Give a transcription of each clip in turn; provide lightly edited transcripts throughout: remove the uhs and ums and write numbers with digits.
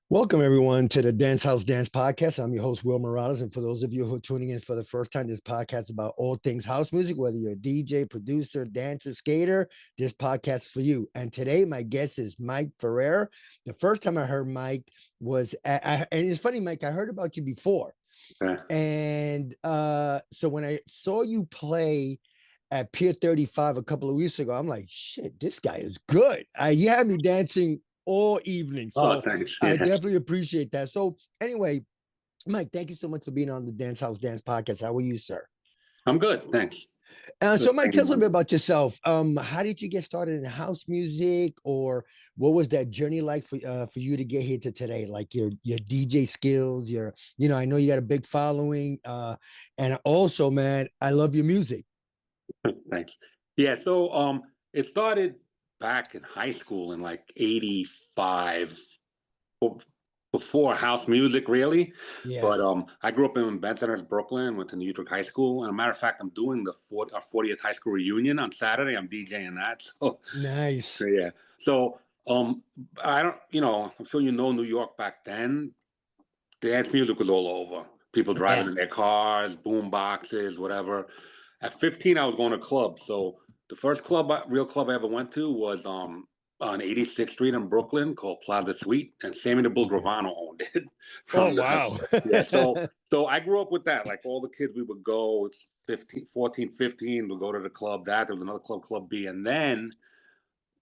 Welcome, everyone, to the Dancehousedance podcast. I'm your host, Will Morales. And for those of you who are tuning in for the first time, this podcast is about all things house music, whether you're a DJ, producer, dancer, skater, this podcast is for you. And today, my guest is Mike Ferrer. The first time I heard Mike was, and it's funny, Mike, I heard about you before. And so when I saw you play at Pier 35 a couple of weeks ago, I'm like, shit, this guy is good. You had me dancing all evening. So thanks. I definitely appreciate that. So anyway, Mike, thank you so much for being on the Dancehousedance podcast. How are you, sir? I'm good. Thanks. So Mike, tell us a little bit about yourself. How did you get started in house music, or what was that journey like for you to get here to today? Like your DJ skills, I know you got a big following. And also, man, I love your music. Thanks. Yeah. So it started back in high school in like 85, before house music, really. Yeah. But I grew up in Bensonhurst, Brooklyn, went to New York High School. And a matter of fact, I'm doing our 40th high school reunion on Saturday. I'm DJing that. So nice. So, yeah. So I don't, I'm sure New York back then, dance music was all over. People driving in their cars, boom boxes, whatever. At 15, I was going to clubs. So the first real club I ever went to was on 86th Street in Brooklyn called Plaza Suite, and Sammy the Bull Gravano owned it. Wow. Yeah. So I grew up with that. Like all the kids, we would go. It's 14, 15. We'd go to the club. There was another club, Club B, and then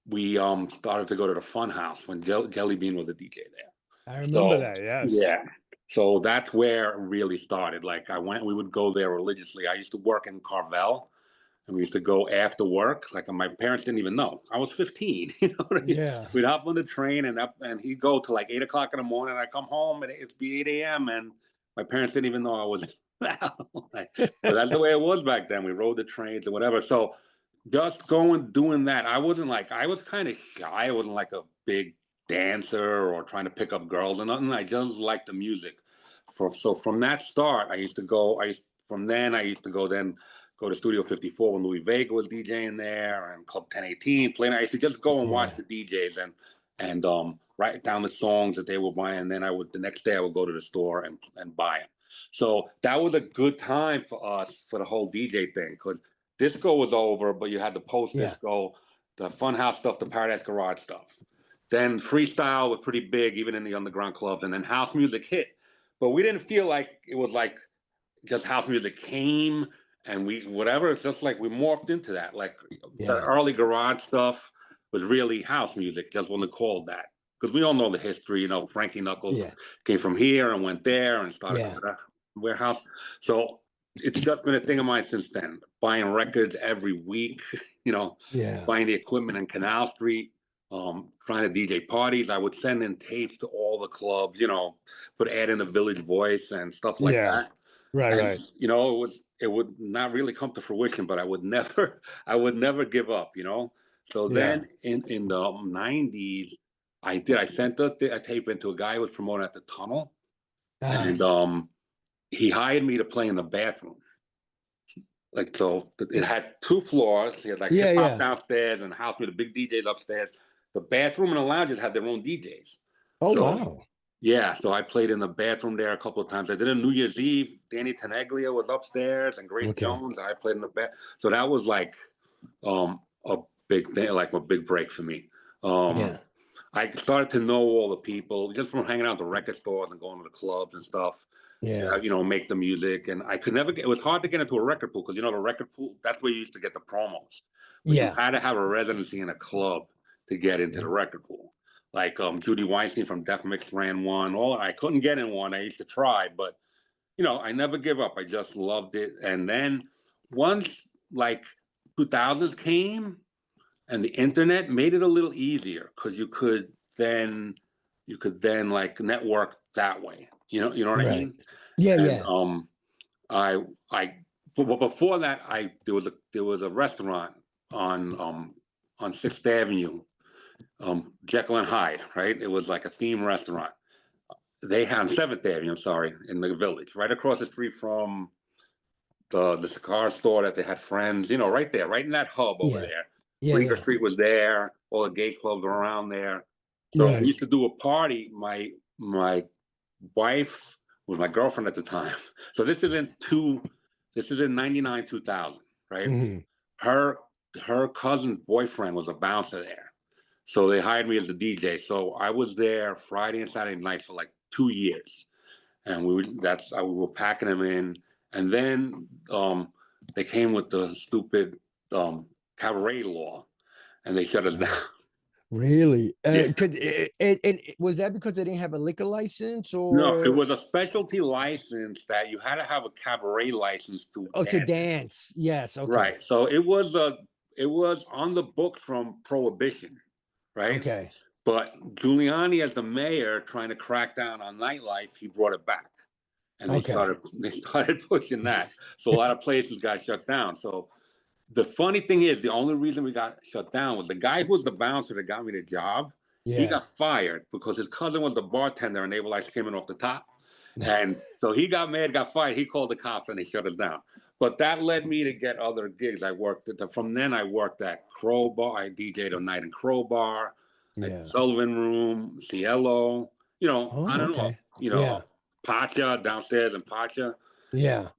we started to go to the Fun House when Jelly Bean was a DJ there. I remember that. Yes. Yeah. So that's where it really started. Like we would go there religiously. I used to work in Carvel, and we used to go after work. Like my parents didn't even know. I was 15. Yeah. We'd hop on the train and he'd go to like 8 o'clock in the morning. I'd come home and it'd be 8 a.m. and my parents didn't even know I was but that's the way it was back then. We rode the trains and whatever. So just doing that. I was kind of shy. I wasn't like a big dancer or trying to pick up girls or nothing. I just liked the music. So from that start, I used to go to Studio 54 when Louis Vega was DJing there, and Club 1018 playing. I used to just go and watch the DJs and write down the songs that they were buying. And then the next day I would go to the store and buy them. So that was a good time for us for the whole DJ thing, because disco was over, but you had the post-disco, the Funhouse stuff, the Paradise Garage stuff. Then freestyle was pretty big, even in the underground clubs, and then house music hit. But we didn't feel like it was like just house music came and it's just like we morphed into that. Like the early garage stuff was really house music, just wasn't called that. Because we all know the history, Frankie Knuckles came from here and went there and started the warehouse. So it's just been a thing of mine since then. Buying records every week, buying the equipment in Canal Street, trying to DJ parties. I would send in tapes to all the clubs, put add in the Village Voice and stuff like that. Right. It would not really come to fruition, but I would never give up, So then in the 90s, I sent a tape into a guy who was promoting at the Tunnel, and he hired me to play in the bathroom. Like, so it had 2 floors. He had like hip hop downstairs and house with the big DJs upstairs. The bathroom and the lounges had their own DJs. Wow. Yeah, so I played in the bathroom there a couple of times. I did a New Year's Eve. Danny Tenaglia was upstairs and Grace Jones. I played in the bath. So that was like a big thing, like a big break for me. I started to know all the people just from hanging out at the record stores and going to the clubs and stuff. Make the music. And I could never it was hard to get into a record pool because, the record pool, that's where you used to get the promos. But you had to have a residency in a club to get into the record pool. Like Judy Weinstein from Def Mix ran one. I couldn't get in one. I used to try, but I never give up. I just loved it. And then once like 2000s came and the internet made it a little easier because you could then like network that way. You know what I mean? Yeah. But before that, there was a restaurant on 6th Avenue, Jekyll and Hyde, right? It was like a theme restaurant. They had on 7th Avenue, I'm sorry, in the Village, right across the street from the cigar store that they had friends, you know, right there, right in that hub over Yeah. there. Yeah. Bleecker Yeah. Street was there. All the gay clubs were around there. So I Right. used to do a party. My wife was my girlfriend at the time. So this is in 99, 2000, right? Mm-hmm. Her cousin's boyfriend was a bouncer there. So they hired me as a DJ. So I was there Friday and Saturday nights for like 2 years. And we were packing them in. And then they came with the stupid cabaret law and they shut us down. Really? Yeah. Was that because they didn't have a liquor license, No, it or was a specialty license that you had to have a cabaret license to to dance. dance? Yes. Okay. Right. So it was on the books from Prohibition, right? Okay. But Giuliani, as the mayor, trying to crack down on nightlife, he brought it back, and Okay. they started pushing that. So a lot of places got shut down. So the funny thing is, the only reason we got shut down was the guy who was the bouncer that got me the job. He Yeah. got fired because his cousin was the bartender and they were like skimming off the top. And so he got mad, got fired. He called the cops and they shut us down. But that led me to get other gigs. From then I worked at Crowbar. I DJ'd a night in Crowbar, at Yeah. Sullivan Room, Cielo, you know, I Oh, don't know, okay. you know, Yeah. Pacha downstairs in Pacha. Yeah.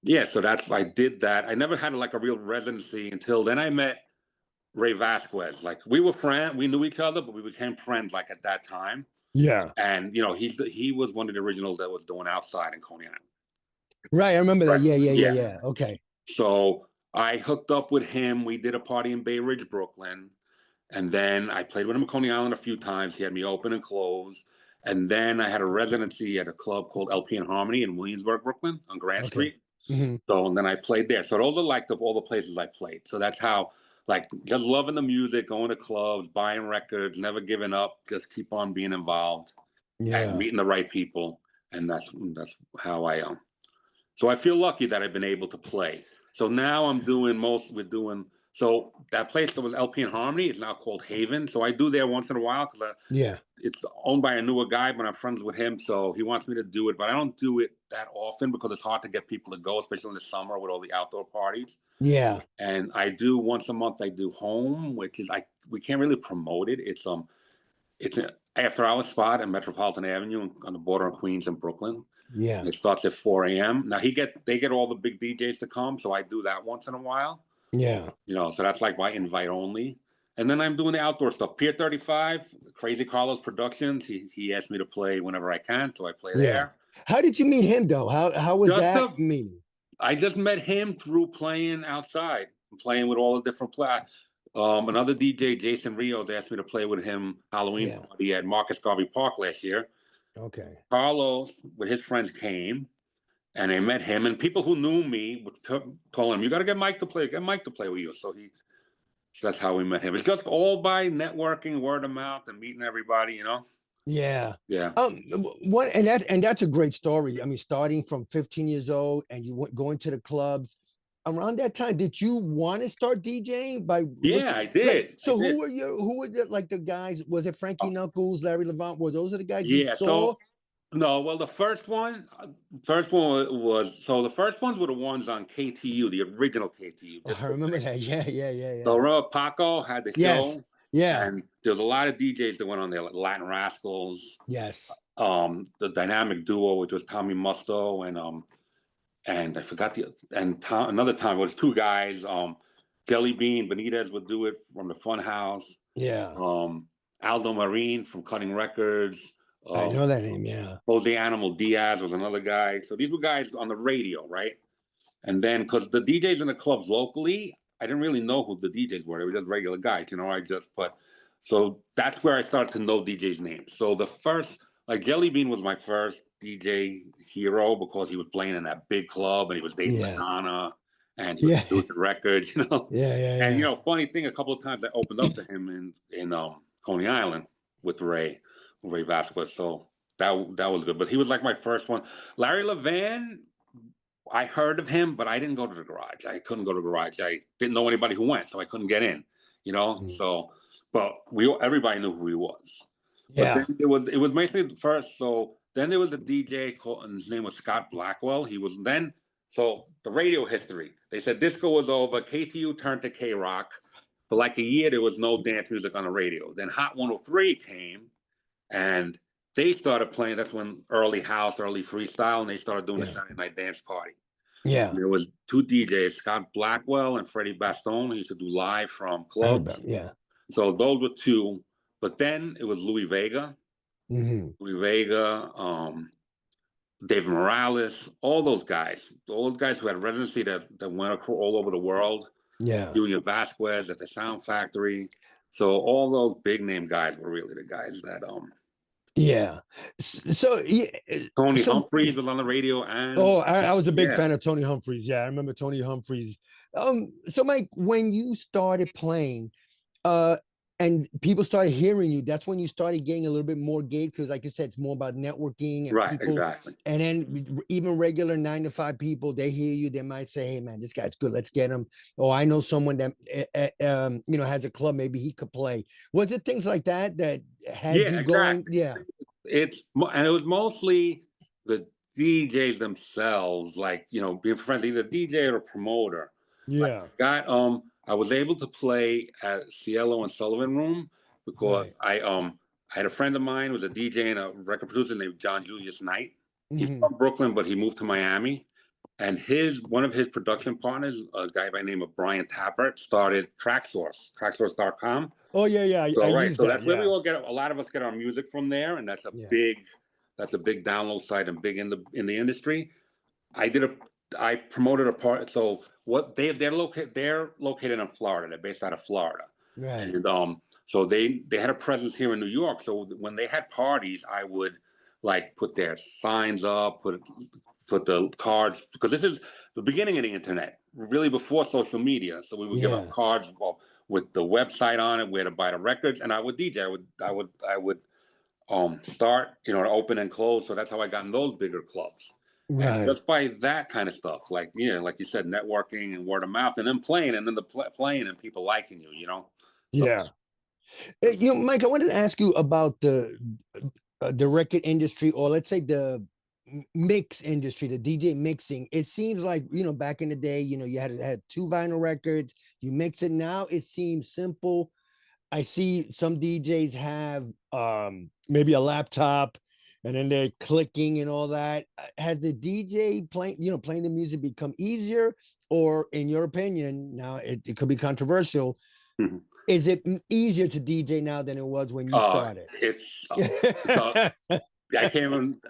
Yeah, so I did that. I never had like a real residency until then I met Ray Vasquez. Like we knew each other, but we became friends like at that time. Yeah. And you know, he was one of the originals that was doing Outside in Coney Island. Right. I remember that. Right. Yeah. Yeah. Yeah. Yeah. Yeah. Okay. So I hooked up with him. We did a party in Bay Ridge, Brooklyn. And then I played with him in Coney Island a few times. He had me open and close. And then I had a residency at a club called LP and Harmony in Williamsburg, Brooklyn on Grant Okay. Street. Mm-hmm. So and then I played there. So those are like all the places I played. So that's how, like, just loving the music, going to clubs, buying records, never giving up, just keep on being involved and Yeah. meeting the right people. And that's how I am. So I feel lucky that I've been able to play. So now so that place that was LP and Harmony is now called Haven. So I do there once in a while because Yeah. it's owned by a newer guy, but I'm friends with him. So he wants me to do it, but I don't do it that often because it's hard to get people to go, especially in the summer with all the outdoor parties. Yeah. And I do once a month, I do Home, which is we can't really promote it. It's an after hour spot at Metropolitan Avenue on the border of Queens and Brooklyn. Yeah. And it starts at 4 a.m. Now they get all the big DJs to come, so I do that once in a while. Yeah. You know, so that's like my invite only. And then I'm doing the outdoor stuff. Pier 35, Crazy Carlos Productions. He asked me to play whenever I can, so I play Yeah. there. How did you meet him though? How was that meeting? I just met him through playing outside, playing with all the different another DJ, Jason Rios, asked me to play with him Halloween party at Marcus Garvey Park last year. Okay. Carlos with his friends came and they met him, and people who knew me told him, "You got to get Mike to play with you." So that's how we met him. It's just all by networking, word of mouth, and meeting everybody, you know. Yeah. Yeah. That's a great story. I mean, starting from 15 years old and you went going to the clubs. Around that time, did you want to start DJing I did. Who were like the guys? Was it Frankie Knuckles, Larry Levant? Were those the guys you saw? So no, well, the first one was the first ones were the ones on KTU, the original KTU. I remember that. Yeah. So remember Paco had the show? Yeah. And there's a lot of DJs that went on there, like Latin Rascals. Yes. The dynamic duo, which was Tommy Musto and I forgot another time it was two guys. Jelly Bean Benitez would do it from the Fun House. Yeah. Aldo Marine from Cutting Records. I know that name, yeah. Jose Animal Diaz was another guy. So these were guys on the radio, right? And then because the DJs in the clubs locally, I didn't really know who the DJs were. They were just regular guys, you know. So that's where I started to know DJs' names. So the first, like Jelly Bean was my first DJ hero because he was playing in that big club and he was dating Madonna and he was producing records, you know. And you know, funny thing, a couple of times I opened up to him in Coney Island with Ray Vasquez. So that was good. But he was like my first one. Larry Levan, I heard of him, but I didn't go to the garage. I couldn't go to the garage. I didn't know anybody who went, so I couldn't get in. You know, Mm. so but everybody knew who he was. But then Yeah. it was basically the first. So then there was a DJ called, and his name was Scott Blackwell. He was then so the radio history. They said disco was over. KTU turned to K Rock. For like a year, there was no dance music on the radio. Then Hot 103 came, and they started playing. That's when early house, early freestyle, and they started doing the Yeah. Saturday night dance party. Yeah. And there was two DJs, Scott Blackwell and Freddie Bastone. He used to do live from I heard clubs. about, yeah. So those were two. But then it was Louis Vega, Hmm. David Morales, all those guys who had residency that went all over the world. Yeah. Junior Vasquez at the Sound Factory. So all those big name guys were really the guys that Yeah. So yeah. Tony So Humphries was on the radio, and oh, I was a big yeah, fan of Tony Humphries. Yeah, I remember Tony Humphries. So Mike, when you started playing, uh, and people started hearing you, that's when you started getting a little bit more gate because, like you said, it's more about networking and right, people. exactly. And then even regular 9 to 5 people, they hear you, they might say, "Hey, man, this guy's good. Let's get him." Oh, I know someone that has a club. Maybe he could play. Was it things like that that had Yeah, you going? exactly. Yeah, And it was mostly the DJs themselves, like being friendly, the DJ or promoter. Like yeah, I was able to play at Cielo and Sullivan Room because right. I had a friend of mine who was a DJ and a record producer named John Julius Knight. He's Hmm. from Brooklyn, but he moved to Miami. And one of his production partners, a guy by the name of Brian Tappert, started TrackSource.com. Oh yeah, yeah. I So right, use so that. that's where we Yeah, all get a lot of us get our music from there, and yeah. that's a big download site and big in the industry. I did a I promoted a part. So what they're located in Florida. They're based out of Florida, Right. and so they had a presence here in New York. So when they had parties, I would like put their signs up, put the cards, because this is the beginning of the internet, really before social media. So we would give out Yeah. cards with the website on it, where to buy the records, and I would DJ. I would start, to open and close. So that's how I got in those bigger clubs. And Right. just by that kind of stuff, like like you said, networking and word of mouth, and then playing, and then playing and people liking you. So Yeah. Mike, I wanted to ask you about the record industry, or let's say the mix industry, the DJ mixing. It seems like back in the day, you had 2 vinyl records, you mix it. Now it seems simple. I see some DJs have maybe a laptop and then they're clicking and all that. Has the DJ playing the music become easier? Or in your opinion, now it could be controversial, mhm. is it easier to DJ now than it was when you started? It's I can't even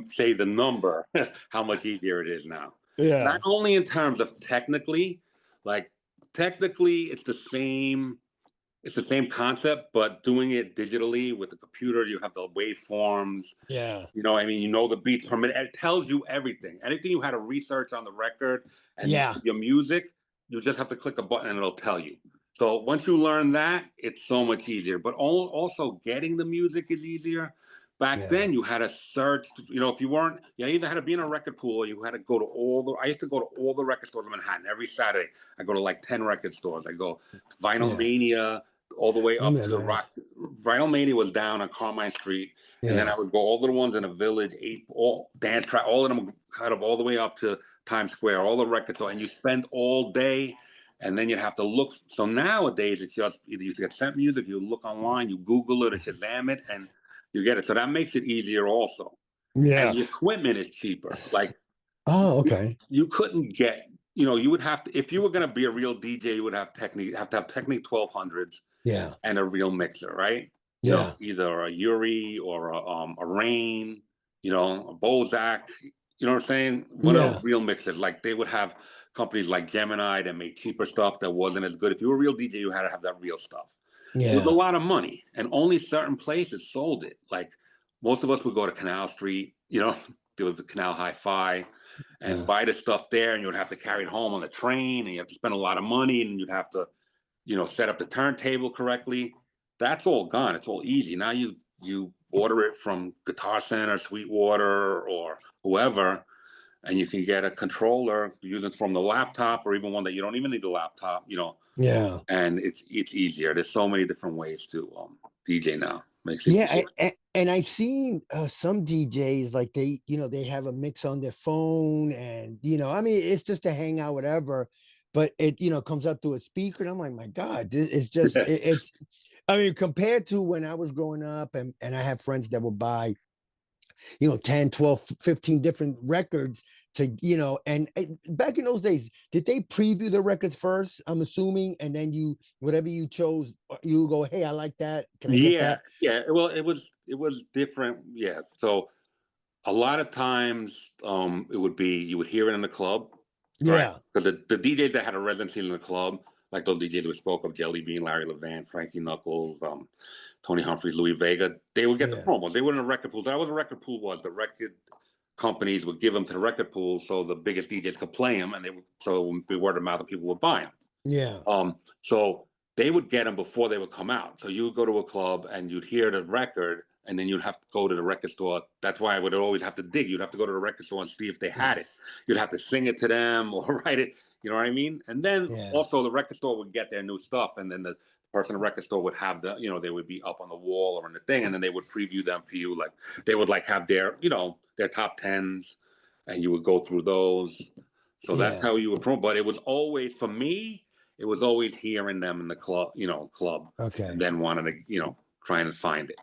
say the number how much easier it is now. Not Yeah. only in terms of like technically it's the same concept, but doing it digitally with the computer, you have the waveforms. Yeah. I mean, the beats per minute. It tells you everything. Anything you had to research on the record and Yeah. your music, you just have to click a button and it'll tell you. So once you learn that, it's so much easier. But also getting the music is easier. Back Yeah. then, you had to search. If you weren't, you either had to be in a record pool or you had to go to I used to go to all the record stores in Manhattan every Saturday. I go to like 10 record stores. I go Vinyl Yeah. Mania all the way up Remember to the that, Rock. Vinyl Mania was down on Carmine Street. And then I yeah. would go all the ones in the Village, all dance track, all of them kind of all the way up to Times Square, all the record stores, and you spend all day, and then you'd have to look. So nowadays, it's just either you get sent music, you look online, you Google it, or Shazam it, and you get it. So that makes it easier also. Yeah. And the equipment is cheaper. Like Oh, okay. you couldn't get, you would have to, if you were going to be a real DJ, you would have to have Technique 1200s Yeah. and a real mixer, right? Yeah. Either a Yuri or a Rain, a Bozak. You know what I'm saying? One of Yeah. those real mixers. Like they would have companies like Gemini that made cheaper stuff that wasn't as good. If you were a real DJ, you had to have that real stuff. It was a Yeah. lot of money, and only certain places sold it. Like most of us would go to Canal Street, there was the Canal Hi-Fi, and Yeah. buy the stuff there, and you would have to carry it home on the train, and you have to spend a lot of money, and you'd have to set up the turntable correctly. That's all gone. It's all easy. Now you order it from Guitar Center, Sweetwater, or whoever, and you can get a controller using from the laptop, or even one that you don't even need a laptop, Yeah. and it's easier. There's so many different ways to DJ now. Makes it Yeah, easier. and I've seen some DJs like they have a mix on their phone, and I mean, it's just to hang out, whatever. But it comes up to a speaker, and I'm like, my God, it's just it's. I mean, compared to when I was growing up, and I have friends that would buy 10, 12, 15 different records to, and back in those days, did they preview the records first? I'm assuming, and then whatever you chose, you go, hey, I like that. Can I get Yeah, that? yeah. Well, it was different. Yeah. So a lot of times, it would be you would hear it in the club, right? Yeah. Because the DJs that had a residency in the club, like those DJs we spoke of, Jelly Bean, Larry Levant, Frankie Knuckles, Tony Humphries, Louis Vega, they would get the Yeah. promos. They were in the record pools. That was what a record pool was. The record companies would give them to the record pool so the biggest DJs could play them, and so it would be word of mouth and people would buy them. Yeah. So they would get them before they would come out. So you would go to a club and you'd hear the record, and then you'd have to go to the record store. That's why I would always have to dig. You'd have to go to the record store and see if they had it. You'd have to sing it to them or write it. You know what I mean? And then Yeah. also the record store would get their new stuff, and then the person in the record store would have they would be up on the wall or in the thing, and then they would preview them for you. Like they would have their top tens, and you would go through those. So that's Yeah. how you would promote. But it was always, for me, it was always hearing them in the club, Okay. and then wanting to, trying to find it.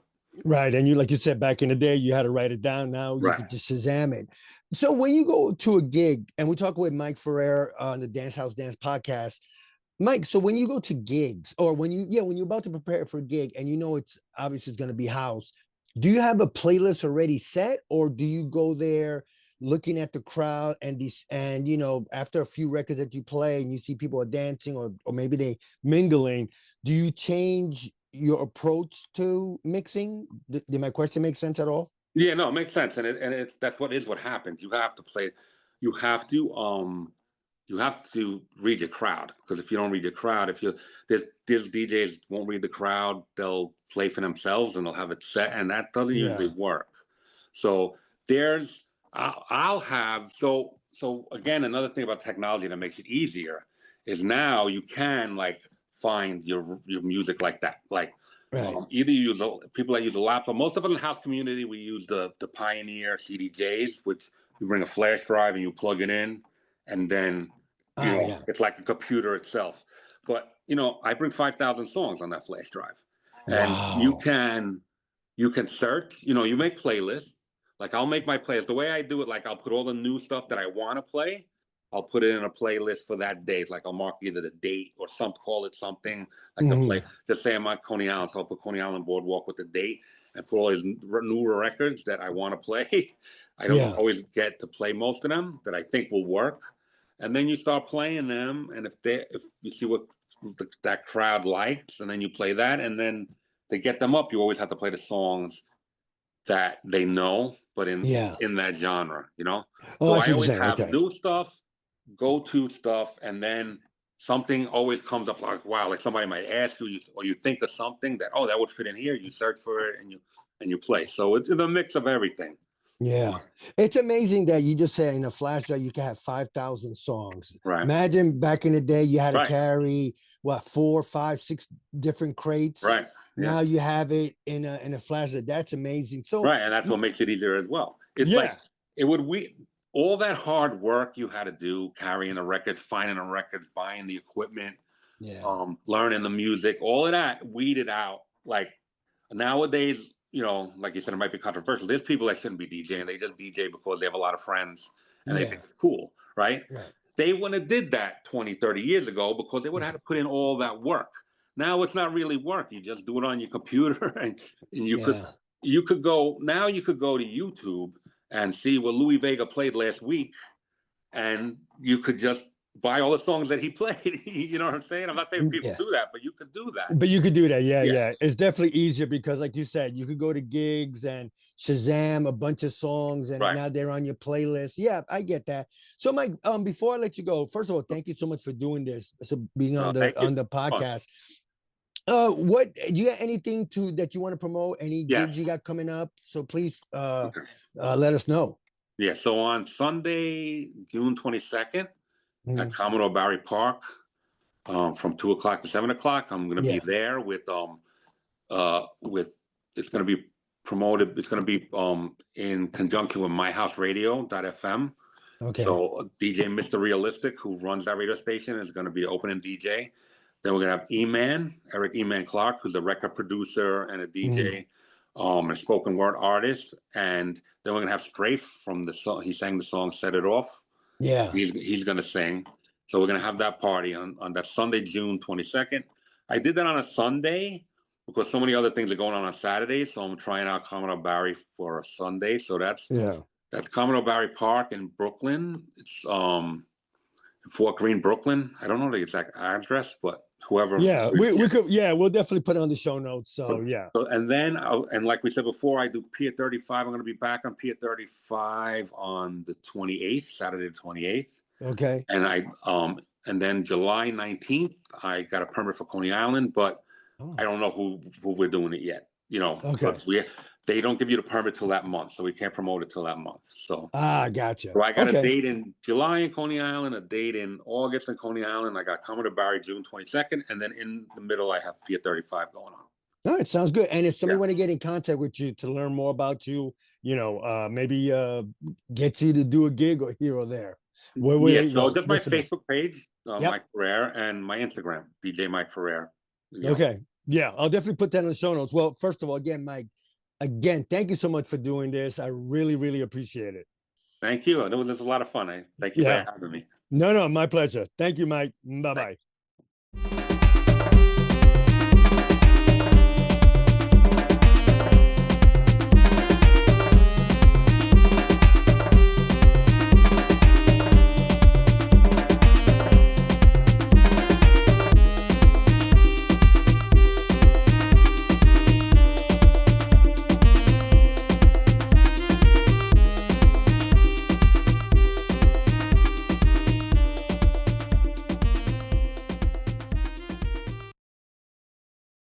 Right. And like you said, back in the day, you had to write it down. Now you Right. could just Shazam it. So when you go to a gig, and we talk with Mike Ferrer on the Dancehousedance podcast, Mike, so when you go to gigs, or when you're about to prepare for a gig, and it's obviously it's going to be house, do you have a playlist already set, or do you go there looking at the crowd and after a few records that you play and you see people are dancing, or maybe they mingling, do you change your approach to mixing? Did my question make sense at all? Yeah, no, it makes sense, and that's what happens. You have to play. You have to read your crowd, because if you don't read your crowd, if you there's DJs won't read the crowd, they'll play for themselves and they'll have it set, and that doesn't usually work. So I'll have so again, another thing about technology that makes it easier is now you can find your music like that. Either people that use a laptop. Most of us in the house community, we use the Pioneer CDJs, which you bring a flash drive and you plug it in, and then it's like a computer itself. But I bring 5,000 songs on that flash drive, and Wow. you can search. You make playlists. Like I'll make my playlist. The way I do it, like I'll put all the new stuff that I want to play. I'll put it in a playlist for that date. Like I'll mark either the date or call it something like the play. Just say I'm at Coney Island, so I'll put Coney Island Boardwalk with the date and put all these new records that I want to play. I don't always get to play most of them that I think will work. And then you start playing them, and if you see what that crowd likes, and then you play that, and then to get them up, you always have to play the songs that they know, but in that genre, Oh, So I I see what you're always saying. have Okay. new stuff, go-to stuff, and then something always comes up like, wow, like somebody might ask you, or you think of something that, that would fit in here. You search for it and you play. So it's a mix of everything. Yeah, it's amazing that you just said in a flash drive you can have 5,000 songs. Right. Imagine back in the day you had to carry 4, 5, 6 different crates. Right. Now you have it in a flash drive. That's amazing. So right, and that's what makes it easier as well. It's like all that hard work you had to do, carrying the records, finding the records, buying the equipment, learning the music, all of that weeded out. Like nowadays, like you said, it might be controversial. There's people that shouldn't be DJing. They just DJ because they have a lot of friends and they think it's cool, right? They wouldn't have did that 20, 30 years ago because they would have had to put in all that work. Now it's not really work. You just do it on your computer, and you could go to YouTube and see what Louis Vega played last week, and you could just buy all the songs that he played. You know what I'm saying? I'm not saying people do that, but you could do that. But you could do that. Yeah. It's definitely easier because, like you said, you could go to gigs and Shazam a bunch of songs, and now they're on your playlist. Yeah, I get that. So, Mike, before I let you go, first of all, thank you so much for doing this, being on the podcast. What do you got anything that you want to promote? Any gigs you got coming up? So please let us know. Yeah. So on Sunday, June 22nd, at Mhm. Commodore Barry Park, from 2 o'clock to 7 o'clock, I'm going to be Yeah. there with it's going to be promoted. It's going to be in conjunction with myhouseradio.fm. Okay. So DJ Mr. Realistic, who runs that radio station, is going to be the opening DJ. Then we're going to have Eric E-Man Clark, who's a record producer and a Mhm. DJ, and a spoken word artist. And then we're going to have Strafe from the song. He sang the song "Set It Off." Yeah. He's going to sing. So we're going to have that party on that Sunday, June 22nd. I did that on a Sunday because so many other things are going on Saturday. So I'm trying out Commodore Barry for a Sunday. So Yeah. that's Commodore Barry Park in Brooklyn. It's Fort Greene, Brooklyn. I don't know the exact address, but whoever. Yeah. We could, yeah, we'll definitely put it on the show notes. So yeah. So, and then, and like we said before, I do Pier 35. I'm going to be back on Pier 35 on the 28th, Saturday the 28th. Okay. And then July 19th, I got a permit for Coney Island, but I don't know who we're doing it yet. You know, Okay. they don't give you the permit till that month, so we can't promote it till that month. So Gotcha. so I got a Okay. date in July in Coney Island, a date in August in Coney Island. I got Commodore Barry June 22nd, and then in the middle I have Pier 35 going on. All right, sounds good. And if somebody want to get in contact with you to learn more about you, maybe get you to do a gig or here or there. So just my Facebook page, Yep. Mike Ferrer, and my Instagram, DJ Mike Ferrer. Okay. Yeah, I'll definitely put that in the show notes. Well, first of all, again, Mike, thank you so much for doing this. I really, really appreciate it. Thank you. It was a lot of fun. Thank you for having me. No, my pleasure. Thank you, Mike. Bye-bye.